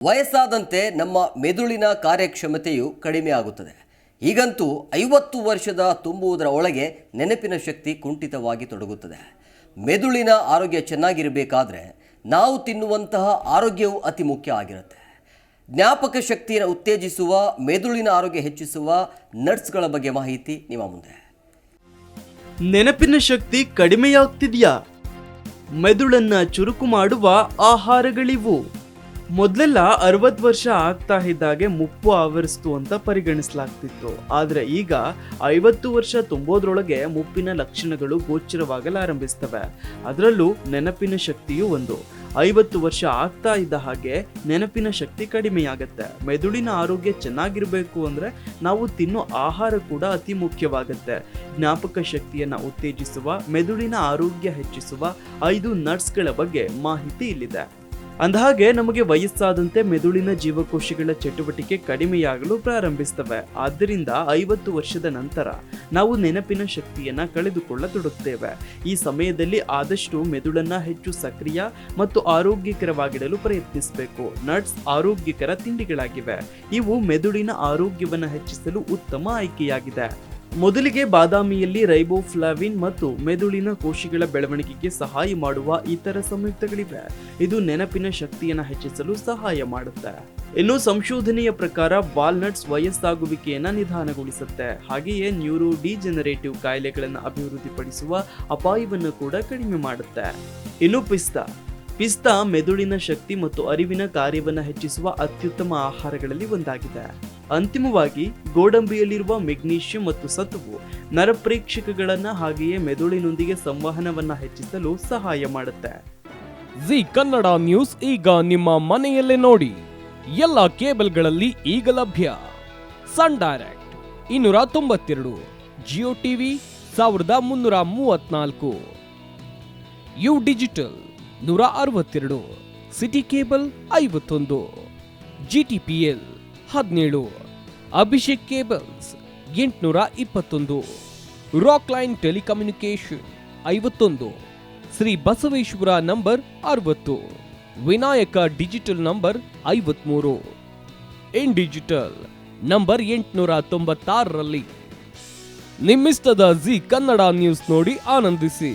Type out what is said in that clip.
ವಯಸ್ಸಾದಂತೆ ನಮ್ಮ ಮೆದುಳಿನ ಕಾರ್ಯಕ್ಷಮತೆಯು ಕಡಿಮೆ ಆಗುತ್ತದೆ. ಈಗಂತೂ 50 ವರ್ಷದ ತುಂಬುವುದರ ಒಳಗೆ ನೆನಪಿನ ಶಕ್ತಿ ಕುಂಠಿತವಾಗಿ ತೊಡಗುತ್ತದೆ. ಮೆದುಳಿನ ಆರೋಗ್ಯ ಚೆನ್ನಾಗಿರಬೇಕಾದ್ರೆ ನಾವು ತಿನ್ನುವಂತಹ ಆರೋಗ್ಯವು ಅತಿ ಮುಖ್ಯ ಆಗಿರುತ್ತೆ. ಜ್ಞಾಪಕ ಶಕ್ತಿಯನ್ನು ಉತ್ತೇಜಿಸುವ, ಮೆದುಳಿನ ಆರೋಗ್ಯ ಹೆಚ್ಚಿಸುವ ನಟ್ಸ್ಗಳ ಬಗ್ಗೆ ಮಾಹಿತಿ ನಿಮ್ಮ ಮುಂದೆ. ನೆನಪಿನ ಶಕ್ತಿ ಕಡಿಮೆಯಾಗ್ತಿದೆಯಾ? ಮೆದುಳನ್ನ ಚುರುಕು ಮಾಡುವ ಆಹಾರಗಳಿವು. ಮೊದಲೆಲ್ಲ 60 ವರ್ಷ ಆಗ್ತಾ ಇದ್ದಾಗೆ ಮುಪ್ಪು ಆವರಿಸ್ತು ಅಂತ ಪರಿಗಣಿಸಲಾಗ್ತಿತ್ತು. ಆದರೆ ಈಗ 50 ವರ್ಷ ತುಂಬೋದ್ರೊಳಗೆ ಮುಪ್ಪಿನ ಲಕ್ಷಣಗಳು ಗೋಚರವಾಗಲಾರಂಭಿಸ್ತವೆ. ಅದರಲ್ಲೂ ನೆನಪಿನ ಶಕ್ತಿಯೂ ಒಂದು. 50 ವರ್ಷ ಆಗ್ತಾ ಇದ್ದ ಹಾಗೆ ನೆನಪಿನ ಶಕ್ತಿ ಕಡಿಮೆಯಾಗತ್ತೆ. ಮೆದುಳಿನ ಆರೋಗ್ಯ ಚೆನ್ನಾಗಿರ್ಬೇಕು ಅಂದ್ರೆ ನಾವು ತಿನ್ನೋ ಆಹಾರ ಕೂಡ ಅತಿ ಮುಖ್ಯವಾಗತ್ತೆ. ಜ್ಞಾಪಕ ಶಕ್ತಿಯನ್ನ ಉತ್ತೇಜಿಸುವ, ಮೆದುಳಿನ ಆರೋಗ್ಯ ಹೆಚ್ಚಿಸುವ 5 ನಟ್ಸ್ಗಳ ಬಗ್ಗೆ ಮಾಹಿತಿ ಇಲ್ಲಿದೆ. ಅಂದಹಾಗೆ ನಮಗೆ ವಯಸ್ಸಾದಂತೆ ಮೆದುಳಿನ ಜೀವಕೋಶಗಳ ಚಟುವಟಿಕೆ ಕಡಿಮೆಯಾಗಲು ಪ್ರಾರಂಭಿಸ್ತವೆ. ಆದ್ದರಿಂದ 50 ವರ್ಷದ ನಂತರ ನಾವು ನೆನಪಿನ ಶಕ್ತಿಯನ್ನ ಕಳೆದುಕೊಳ್ಳತೊಡಗುತ್ತೇವೆ. ಈ ಸಮಯದಲ್ಲಿ ಆದಷ್ಟು ಮೆದುಳನ್ನ ಹೆಚ್ಚು ಸಕ್ರಿಯ ಮತ್ತು ಆರೋಗ್ಯಕರವಾಗಿಡಲು ಪ್ರಯತ್ನಿಸಬೇಕು. ನಟ್ಸ್ ಆರೋಗ್ಯಕರ ತಿಂಡಿಗಳಾಗಿವೆ. ಇವು ಮೆದುಳಿನ ಆರೋಗ್ಯವನ್ನ ಹೆಚ್ಚಿಸಲು ಉತ್ತಮ ಆಯ್ಕೆಯಾಗಿದೆ. ಮೊದಲಿಗೆ ಬಾದಾಮಿಯಲ್ಲಿ ರೈಬೋಫ್ಲಾವಿನ್ ಮತ್ತು ಮೆದುಳಿನ ಕೋಶಗಳ ಬೆಳವಣಿಗೆಗೆ ಸಹಾಯ ಮಾಡುವ ಇತರ ಸಂಯುಕ್ತಗಳಿವೆ. ಇದು ನೆನಪಿನ ಶಕ್ತಿಯನ್ನು ಹೆಚ್ಚಿಸಲು ಸಹಾಯ ಮಾಡುತ್ತೆ. ಇನ್ನು ಸಂಶೋಧನೆಯ ಪ್ರಕಾರ ವಾಲ್ನಟ್ಸ್ ವಯಸ್ಸಾಗುವಿಕೆಯನ್ನು ನಿಧಾನಗೊಳಿಸುತ್ತೆ. ಹಾಗೆಯೇ ನ್ಯೂರೋ ಡಿಜೆನರೇಟಿವ್ ಕಾಯಿಲೆಗಳನ್ನು ಅಭಿವೃದ್ಧಿಪಡಿಸುವ ಅಪಾಯವನ್ನು ಕೂಡ ಕಡಿಮೆ ಮಾಡುತ್ತೆ. ಇನ್ನು ಪಿಸ್ತಾ ಮೆದುಳಿನ ಶಕ್ತಿ ಮತ್ತು ಅರಿವಿನ ಕಾರ್ಯವನ್ನು ಹೆಚ್ಚಿಸುವ ಅತ್ಯುತ್ತಮ ಆಹಾರಗಳಲ್ಲಿ ಒಂದಾಗಿದೆ. ಅಂತಿಮವಾಗಿ ಗೋಡಂಬಿಯಲ್ಲಿರುವ ಮೆಗ್ನೀಷಿಯಂ ಮತ್ತು ಸತುವು ನರಪ್ರೇಕ್ಷಕಗಳನ್ನ ಹಾಗೆಯೇ ಮೆದುಳಿನೊಂದಿಗೆ ಸಂವಹನವನ್ನ ಹೆಚ್ಚಿಸಲು ಸಹಾಯ ಮಾಡುತ್ತೆ. ಜಿ ಕನ್ನಡ ನ್ಯೂಸ್ ಈಗ ನಿಮ್ಮ ಮನೆಯಲ್ಲೇ ನೋಡಿ. ಎಲ್ಲ ಕೇಬಲ್ಗಳಲ್ಲಿ ಈಗ ಲಭ್ಯ. Sun direct 292, Jio TV 1334, U digital 162, city cable 51, GTPL 17, Abhishek cables 821, rock line telecommunication 51, Shri Basaveshwara number 60, Vinayaka digital number 53, in digital number 896ರಲ್ಲಿ. ನಿಮ್ಮಿಸ್ತದ ಜಿ ಕನ್ನಡ ನ್ಯೂಸ್ ನೋಡಿ ಆನಂದಿಸಿ.